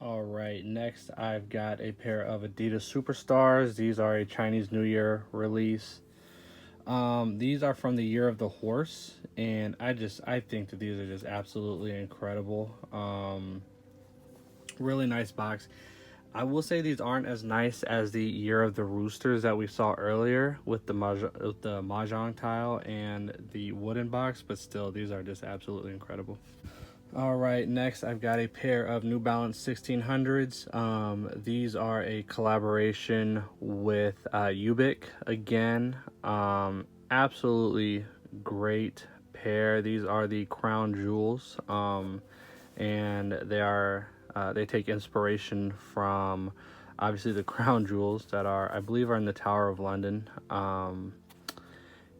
All right, next I've got a pair of Adidas Superstars. These are a Chinese New Year release. These are from the Year of the Horse, and I think that these are just absolutely incredible. Really nice box. I will say these aren't as nice as the Year of the Roosters that we saw earlier with the mahjong tile and the wooden box, but still, these are just absolutely incredible. All right, next I've got a pair of New Balance 1600s. These are a collaboration with Ubik again. Absolutely great pair. These are the crown jewels, and they take inspiration from obviously the crown jewels that I believe are in the Tower of London.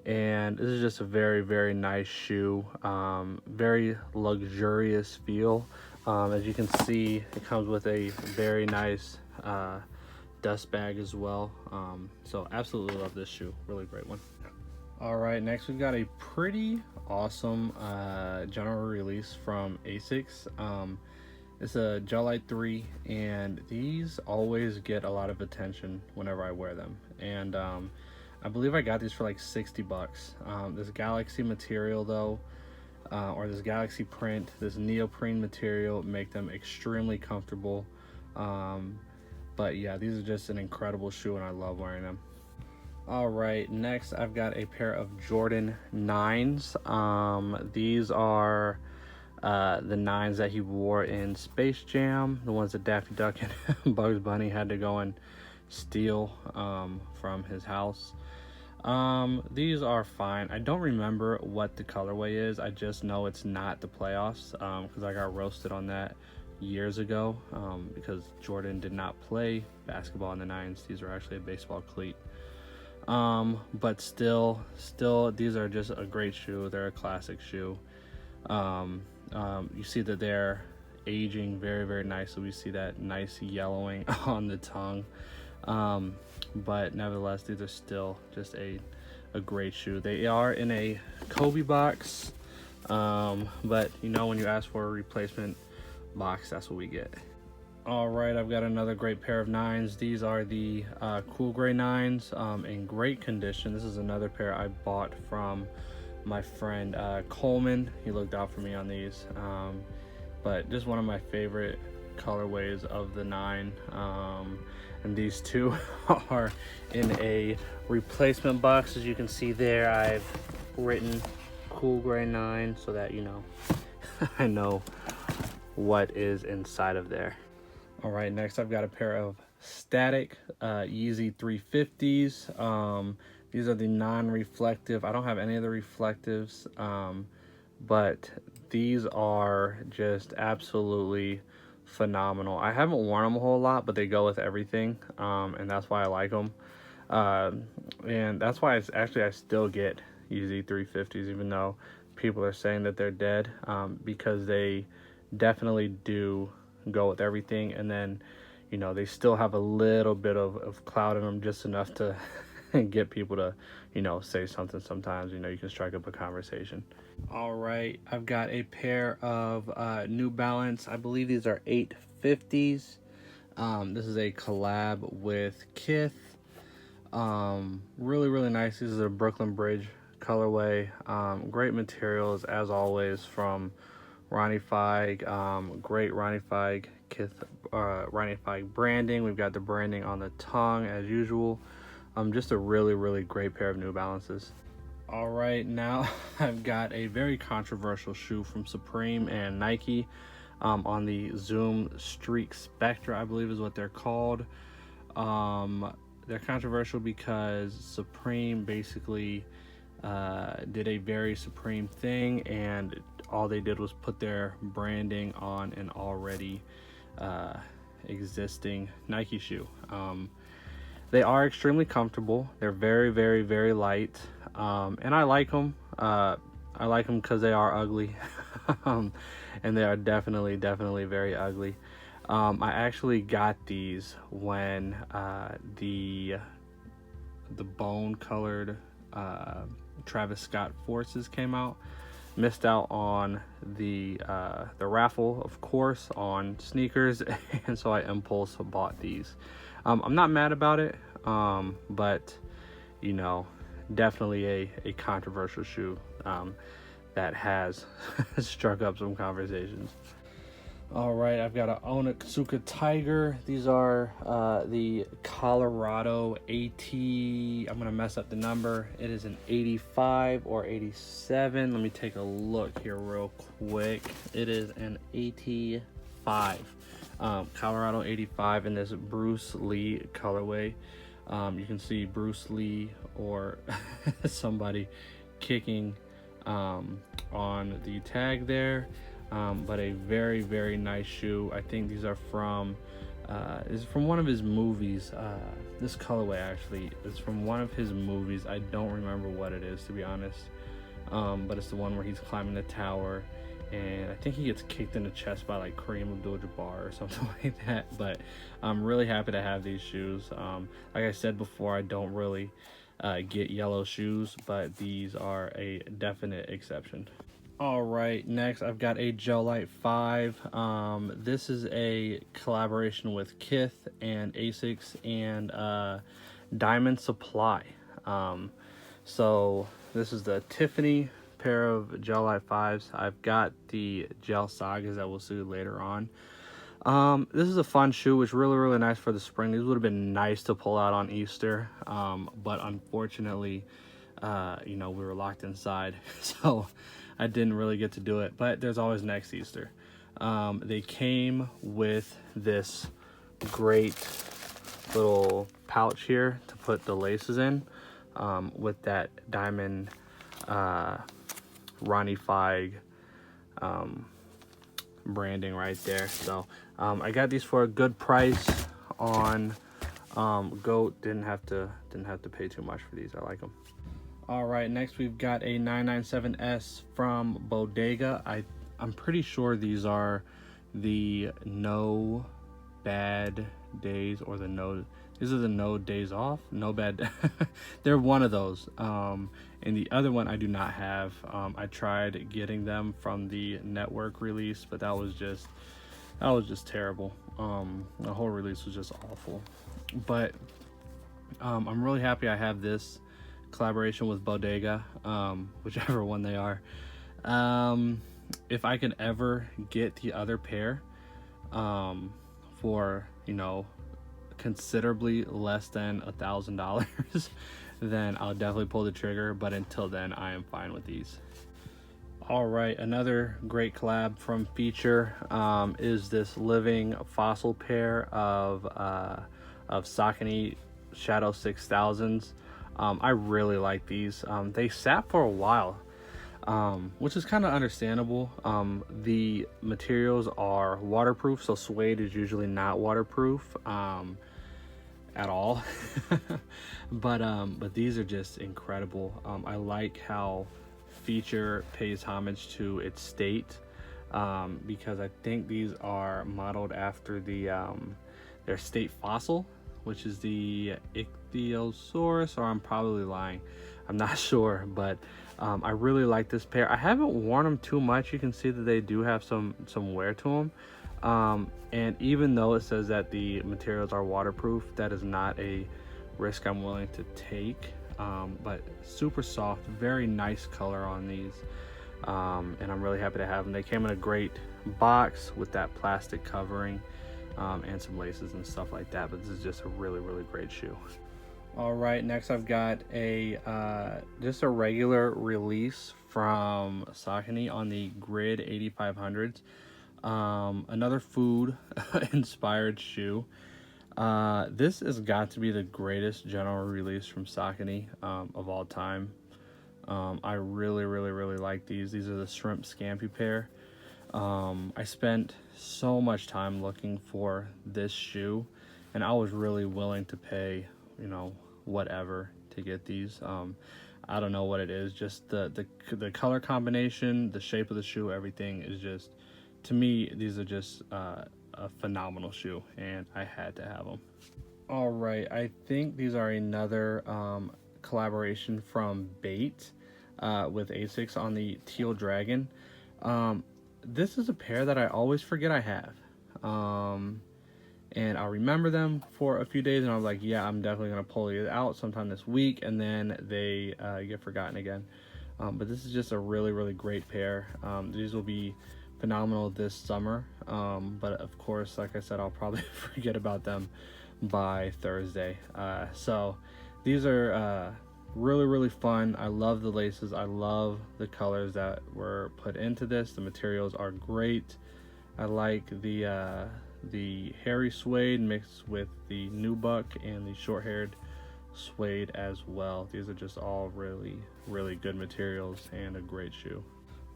And this is just a very, very nice shoe. Very luxurious feel. As you can see, it comes with a very nice dust bag as well. So absolutely love this shoe. Really great one. All right, next we've got a pretty awesome general release from Asics. It's a Gel Light 3, and these always get a lot of attention whenever I wear them. And I believe I got these for like 60 bucks. This Galaxy material though, or this Galaxy print, this neoprene material make them extremely comfortable. But yeah, these are just an incredible shoe and I love wearing them. All right, next I've got a pair of Jordan 9s. These are the 9s that he wore in Space Jam, the ones that Daffy Duck and Bugs Bunny had to go and steal from his house. These are fine. I don't remember what the colorway is. I just know it's not the playoffs because I got roasted on that years ago because Jordan did not play basketball in the 9s. These are actually a baseball cleat. But still these are just a great shoe. They're a classic shoe. You see that they're aging very, very nicely. We see that nice yellowing on the tongue. But nevertheless, these are still just a great shoe. They are in a Kobe box, but you know, when you ask for a replacement box, that's what we get. All right, I've got another great pair of 9s. These are the Cool Gray 9s in great condition. This is another pair I bought from my friend Coleman. He looked out for me on these, but just one of my favorite colorways of the 9. And these two are in a replacement box. As you can see there, I've written Cool Gray 9 so that you know I know what is inside of there. All right, next I've got a pair of Static Yeezy 350s. These are the non-reflective. I don't have any of the reflectives, but these are just absolutely phenomenal. I haven't worn them a whole lot, but they go with everything, and that's why I like them. And that's why I still get Yeezy 350s, even though people are saying that they're dead, because they definitely do go with everything. And then, you know, they still have a little bit of cloud in them, just enough to get people to, you know, say something. Sometimes, you know, you can strike up a conversation. All right, I've got a pair of New Balance. I believe these are 850s. This is a collab with Kith. Really, really nice. This is a Brooklyn Bridge colorway. Great materials as always from Ronnie Feig. Great Ronnie Feig, Kith, Ronnie Feig branding. We've got the branding on the tongue as usual. Just a really, really great pair of New Balances. All right, now I've got a very controversial shoe from Supreme and Nike on the Zoom Streak Spectra, I believe is what they're called. They're controversial because Supreme basically did a very Supreme thing, and all they did was put their branding on an already existing Nike shoe. They are extremely comfortable. They're very, very, very light, and I like them. I like them because they are ugly, and they are definitely, definitely very ugly. I actually got these when the bone colored Travis Scott Forces came out. missed out on the raffle, of course, on sneakers, and so I impulse bought these. I'm not mad about it, but you know, definitely a controversial shoe that has struck up some conversations. All right, I've got a Onitsuka Tiger. These are the Colorado AT. I'm gonna mess up the number. It is an 85 or 87. Let me take a look here real quick. It is an 85. Colorado 85 in this Bruce Lee colorway. You can see Bruce Lee or somebody kicking on the tag there. But a very, very nice shoe. I think these are from is from one of his movies. This colorway actually is from one of his movies. I don't remember what it is, to be honest, but it's the one where he's climbing the tower, and I think he gets kicked in the chest by like Kareem Abdul-Jabbar or something like that. But I'm really happy to have these shoes. Like I said before, I don't really get yellow shoes, but these are a definite exception. All right, next I've got a Gel Light 5. This is a collaboration with Kith and Asics and Diamond Supply. So this is the Tiffany pair of Gel Light 5s. I've got the Gel Sagas that we'll see later on. This is a fun shoe. It's really, really nice for the spring. These would have been nice to pull out on Easter, but unfortunately, you know, we were locked inside, so I didn't really get to do it, but there's always next Easter. They came with this great little pouch here to put the laces in, with that diamond Ronnie Feig branding right there. So I got these for a good price on Goat. Didn't have to pay too much for these. I like them. All right, next we've got a 997S from Bodega. I'm pretty sure these are the No Bad Days, or these are the No Days Off, No Bad. They're one of those. And the other one I do not have. I tried getting them from the network release, but that was just terrible. The whole release was just awful. But I'm really happy I have this collaboration with Bodega, whichever one they are. If I can ever get the other pair for, you know, considerably less than $1,000, then I'll definitely pull the trigger, but until then I am fine with these. All right, another great collab from Feature is this Living Fossil pair of Saucony Shadow 6000s. I really like these. They sat for a while, which is kind of understandable. The materials are waterproof, so suede is usually not waterproof at all. But these are just incredible. I like how Feature pays homage to its state, because I think these are modeled after their state fossil, which is the Ichthyosaurus, or I'm probably lying, I'm not sure, but I really like this pair. I haven't worn them too much. You can see that they do have some wear to them, and even though it says that the materials are waterproof, that is not a risk I'm willing to take. But super soft, very nice color on these, and I'm really happy to have them. They came in a great box with that plastic covering, and some laces and stuff like that, but this is just a really, really great shoe. All right, next I've got a just a regular release from Saucony on the Grid 8500s. Another food inspired shoe. This has got to be the greatest general release from Saucony of all time. I really, really, really like these. These are the Shrimp Scampi pair. I spent so much time looking for this shoe, and I was really willing to pay, you know, whatever to get these. I don't know what it is, just the color combination, the shape of the shoe, everything is just, to me, these are just a phenomenal shoe, and I had to have them. All right, I think these are another collaboration from Bait. with Asics on the Teal Dragon. This is a pair that I always forget I have. And I'll remember them for a few days, and I'm like, yeah, I'm definitely going to pull it out sometime this week, and then they get forgotten again. But this is just a really, really great pair. These will be phenomenal this summer, but of course, like I said, I'll probably forget about them by Thursday. So these are really, really fun. I love the laces. I love the colors that were put into this. The materials are great. I like the hairy suede mixed with the nubuck and the short-haired suede as well. These are just all really, really good materials and a great shoe.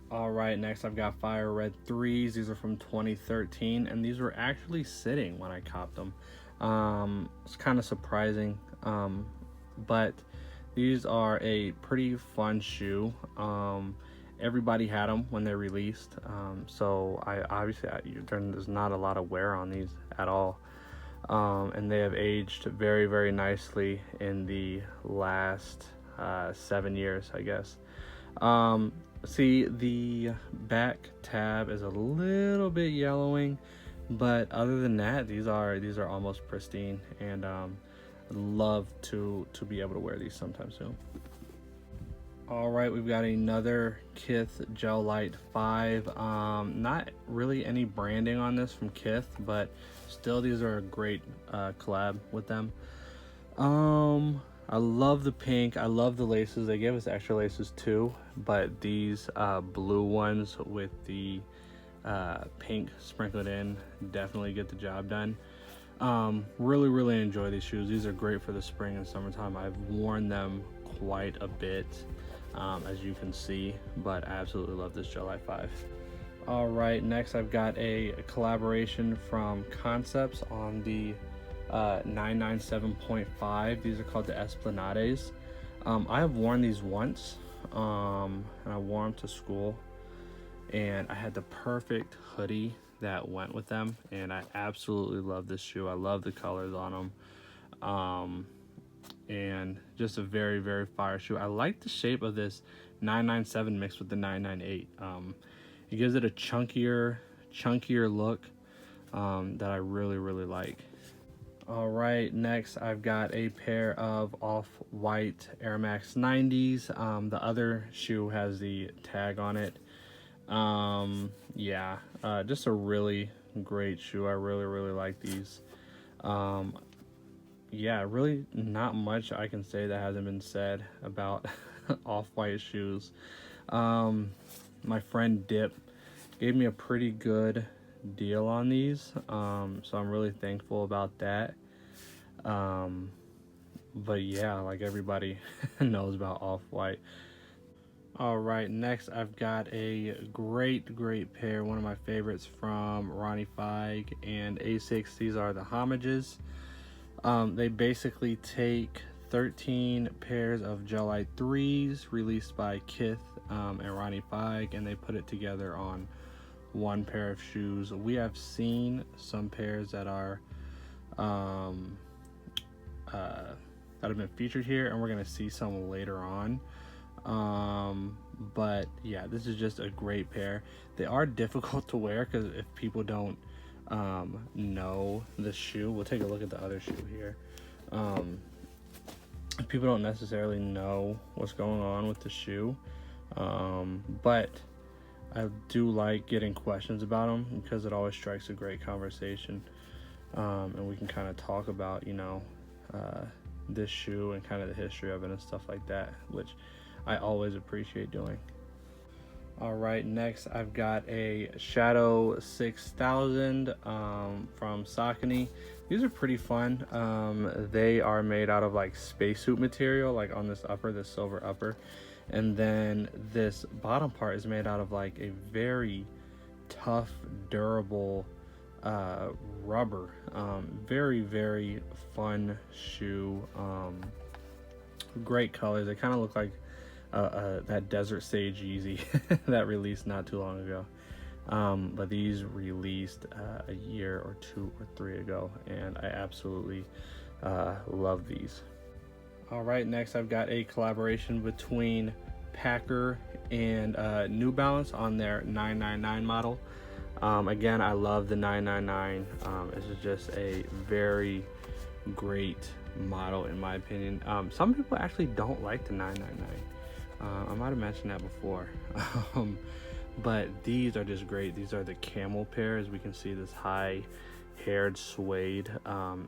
All right, next I've got Fire Red 3s. These are from 2013, and these were actually sitting when I copped them. It's kind of surprising, but these are a pretty fun shoe. Everybody had them when they released, so there's not a lot of wear on these at all, and they have aged very, very nicely in the last 7 years, I guess. See, the back tab is a little bit yellowing, but other than that, these are almost pristine, and I'd love to be able to wear these sometime soon. All right, we've got another Kith Gel Light 5. Not really any branding on this from Kith, but still, these are a great collab with them. I love the pink. I love the laces. They gave us extra laces too, but these blue ones with the pink sprinkled in definitely get the job done. Really, really enjoy these shoes. These are great for the spring and summertime. I've worn them quite a bit, as you can see, but I absolutely love this Gel Light 5. All right, next I've got a collaboration from Concepts on the 997.5. These are called the Esplanades. I have worn these once, and I wore them to school, and I had the perfect hoodie that went with them, and I absolutely love this shoe. I love the colors on them, and just a very, very fire shoe. I like the shape of this 997 mixed with the 998. It gives it a chunkier look that I really, really like. All right, next I've got a pair of off-white Air Max 90s. The other shoe has the tag on it. Just a really great shoe. I really, really like these. Really not much I can say that hasn't been said about off-white shoes. My friend Dip gave me a pretty good deal on these, so I'm really thankful about that. But yeah, like everybody knows about off-white. All right, next I've got a great pair, one of my favorites from Ronnie Feig and Asics. These are the homages. They basically take 13 pairs of Gel Light 3s released by Kith and Ronnie Feig, and they put it together on one pair of shoes. We have seen some pairs that are that have been featured here, and we're gonna see some later on. But yeah, this is just a great pair. They are difficult to wear because if people don't know the shoe, we'll take a look at the other shoe here. If people don't necessarily know what's going on with the shoe, but I do like getting questions about them because it always strikes a great conversation, and we can kind of talk about, this shoe and kind of the history of it and stuff like that, which I always appreciate doing. All right, next I've got a Shadow 6000 from Saucony. These are pretty fun. They are made out of like spacesuit material, like on this upper, this silver upper, and then this bottom part is made out of like a very tough, durable rubber. Very, very fun shoe. Great colors. They kind of look like that Desert Sage Yeezy that released not too long ago, but these released a year or 2 or 3 ago, and I absolutely love these. All right, next I've got a collaboration between Packer and New Balance on their 999 model. Again, I love the 999. This is just a very great model in my opinion. Some people actually don't like the 999. I might have mentioned that before. But these are just great. These are the camel pair. As we can see, this high haired suede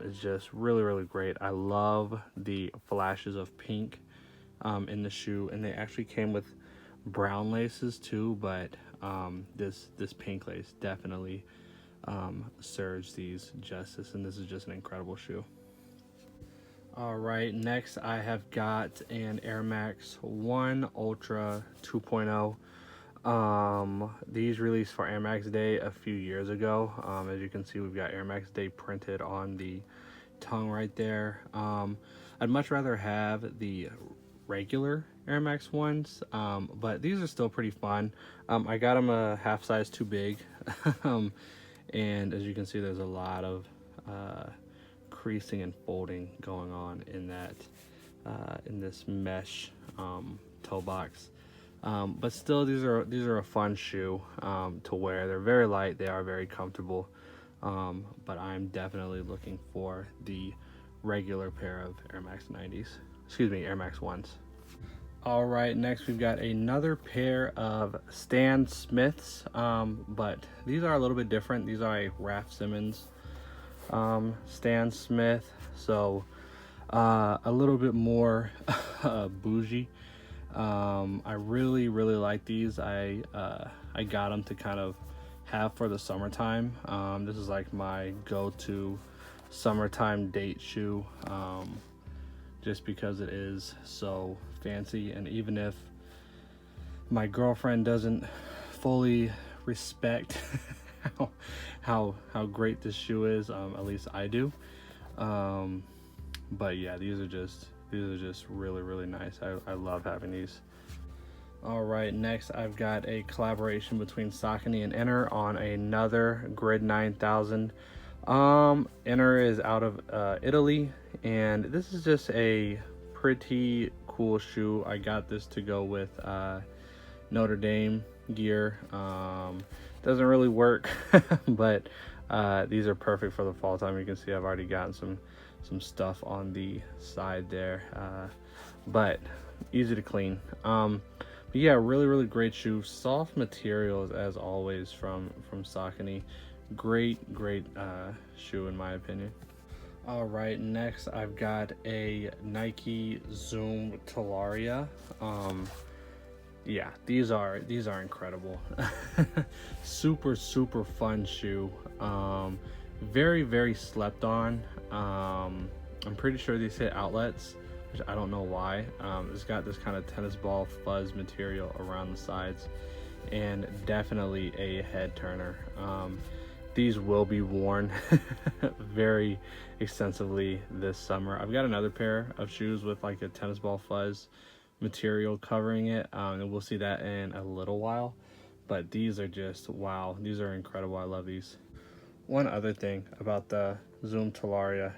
is just really great. I love the flashes of pink in the shoe, and they actually came with brown laces too, but this pink lace definitely serves these justice, and this is just an incredible shoe. All right, next I have got an Air Max 1 Ultra 2.0. These released for Air Max Day a few years ago. As you can see, we've got Air Max Day printed on the tongue right there. I'd much rather have the regular Air Max ones, but these are still pretty fun. I got them a half size too big. And as you can see, there's a lot of creasing and folding going on in that in this mesh toe box. But still, these are a fun shoe to wear. They're very light, they are very comfortable, but I'm definitely looking for the regular pair of Air Max 90s, excuse me, Air Max 1s. All right, next we've got another pair of Stan Smiths, but these are a little bit different. These are a Raf Simons Stan Smith, so a little bit more bougie. I really like these. I got them to kind of have for the summertime. This is like my go-to summertime date shoe, just because it is so fancy, and even if my girlfriend doesn't fully respect how great this shoe is, at least I do. But yeah, these are just really nice. I love having these. All right, next I've got a collaboration between Saucony and Inner on another Grid 9000. Inner is out of Italy, and this is just a pretty cool shoe. I got this to go with Notre Dame gear. Doesn't really work, but these are perfect for the fall time. You can see I've already gotten some stuff on the side there, but easy to clean. But yeah, really great shoe. Soft materials as always from Saucony. Great shoe in my opinion. All right, next I've got a Nike Zoom Talaria. Yeah, these are incredible. super fun shoe. Very slept on. I'm pretty sure these hit outlets, which I don't know why. It's got this kind of tennis ball fuzz material around the sides, and definitely a head turner. These will be worn very extensively this summer. I've got another pair of shoes with like a tennis ball fuzz material covering it, and we'll see that in a little while. But these are just wow, these are incredible. I love these. One other thing about the Zoom Talaria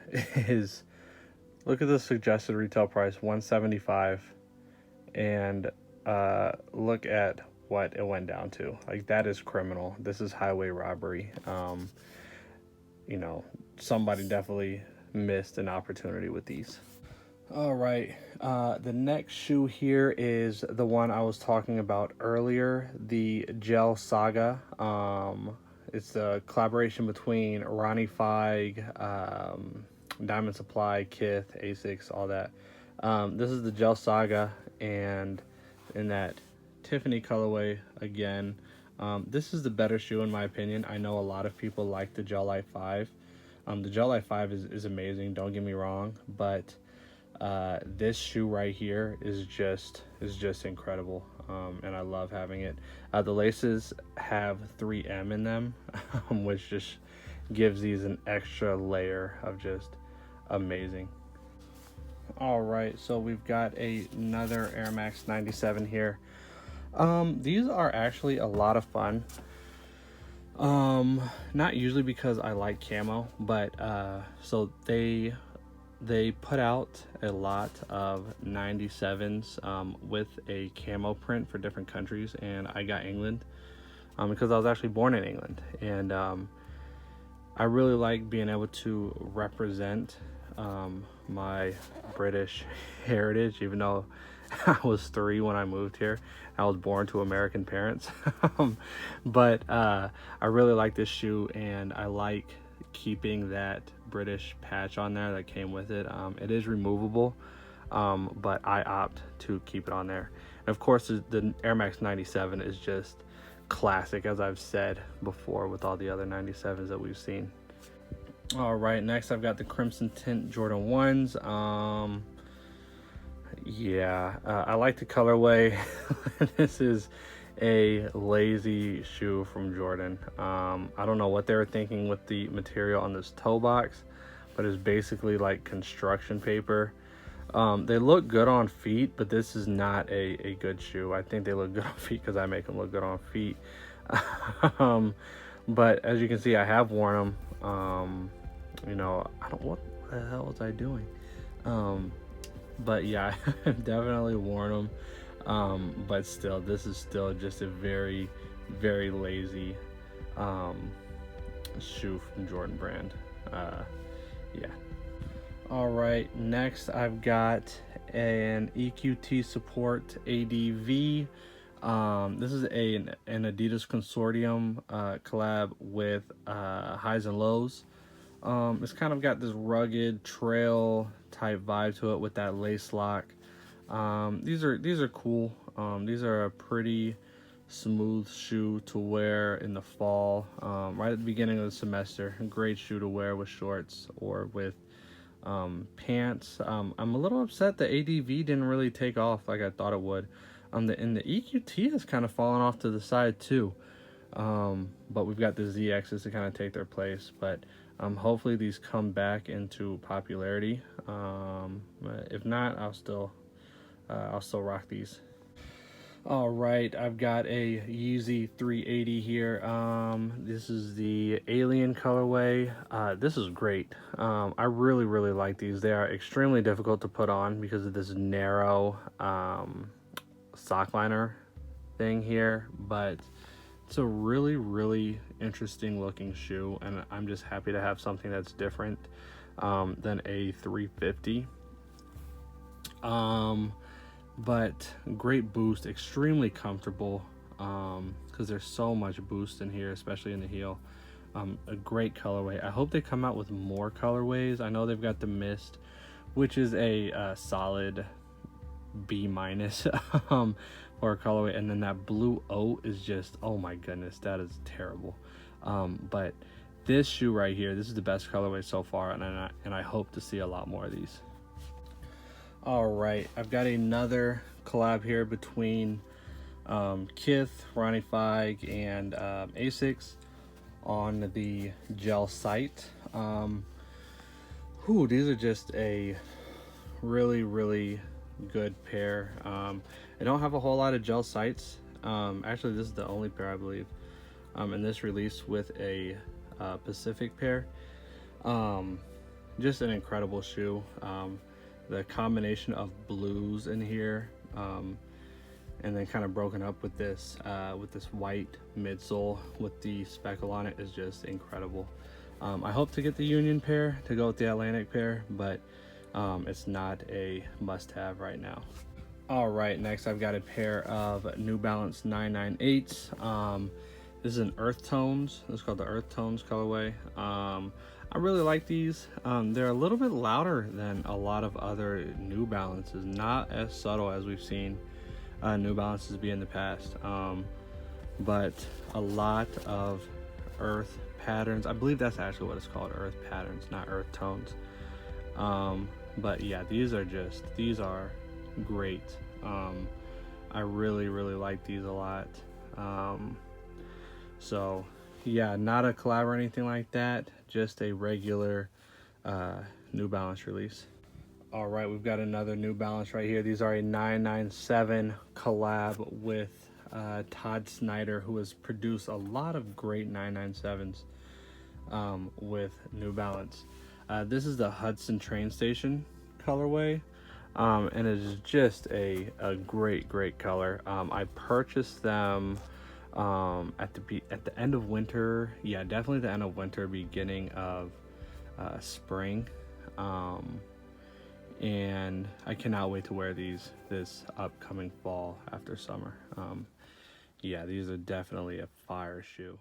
is look at the suggested retail price, $175, and look at what it went down to. Like, that is criminal. This is highway robbery. You know, somebody definitely missed an opportunity with these. All right, the next shoe here is the one I was talking about earlier, the Gel Saga. It's a collaboration between Ronnie Feig, Diamond Supply, Kith, Asics, all that. This is the Gel Saga, and in that Tiffany colorway again. This is the better shoe in my opinion. I know a lot of people like the Gel Life 5. The Gel Life 5 is amazing, don't get me wrong, but this shoe right here is just incredible, and I love having it. The laces have 3M in them, which just gives these an extra layer of just amazing. All right, so we've got another Air Max 97 here. These are actually a lot of fun. Not usually because I like camo, but so they they put out a lot of 97s with a camo print for different countries, and I got England because I was actually born in England, and I really like being able to represent my British heritage, even though I was 3 when I moved here. I was born to American parents. But I really like this shoe, and I like keeping that British patch on there that came with it. It is removable, but I opt to keep it on there. And of course, the Air Max 97 is just classic, as I've said before with all the other 97s that we've seen. All right, next I've got the Crimson Tint Jordan 1s. I like the colorway. This is a lazy shoe from Jordan. I don't know what they were thinking with the material on this toe box, but it's basically like construction paper. They look good on feet, but this is not a good shoe. I think they look good on feet because I make them look good on feet. But as you can see, I have worn them. What the hell was I doing? But yeah, I've definitely worn them. But still, this is still just a very, very lazy shoe from Jordan brand. Yeah. All right, next I've got an EQT Support ADV. This is an Adidas Consortium collab with Highs and Lows. It's kind of got this rugged trail type vibe to it with that lace lock. These are cool. These are a pretty smooth shoe to wear in the fall, right at the beginning of the semester. A great shoe to wear with shorts or with pants. I'm a little upset the ADV didn't really take off like I thought it would. And the EQT has kind of fallen off to the side too. But we've got the ZXs to kind of take their place. But hopefully these come back into popularity. If not, I'll still rock these. All right, I've got a Yeezy 380 here. This is the Alien colorway. This is great. I really like these. They are extremely difficult to put on because of this narrow sock liner thing here, but it's a really interesting looking shoe, and I'm just happy to have something that's different than a 350. But great boost, extremely comfortable because there's so much boost in here, especially in the heel. A great colorway. I hope they come out with more colorways. I know they've got the Mist, which is a solid B- for a colorway, and then that blue oat is just, oh my goodness, that is terrible. But this shoe right here, this is the best colorway so far, and I hope to see a lot more of these. All right, I've got another collab here between Kith, Ronnie Feig, and Asics on the gel site. These are just a really good pair. I don't have a whole lot of gel sights. Actually, this is the only pair I believe. And this released with a Pacific pair. Just an incredible shoe. The combination of blues in here, and then kind of broken up with this white midsole with the speckle on it is just incredible. I hope to get the Union pair to go with the Atlantic pair, but it's not a must-have right now. All right, next I've got a pair of New Balance 998s. This is an Earth Tones. This is called the Earth Tones colorway. I really like these. They're a little bit louder than a lot of other New Balances, not as subtle as we've seen New Balances be in the past, but a lot of earth patterns. I believe that's actually what it's called, earth patterns, not earth tones. But yeah, these are great. I really like these a lot. So yeah, not a collab or anything like that, just a regular New Balance release. All right, we've got another New Balance right here. These are a 997 collab with Todd Snyder, who has produced a lot of great 997s with New Balance. This is the Hudson train station colorway. And it is just a great color. I purchased them at the end of winter. Yeah, definitely the end of winter, beginning of spring. And I cannot wait to wear these this upcoming fall after summer. Yeah, these are definitely a fire shoe.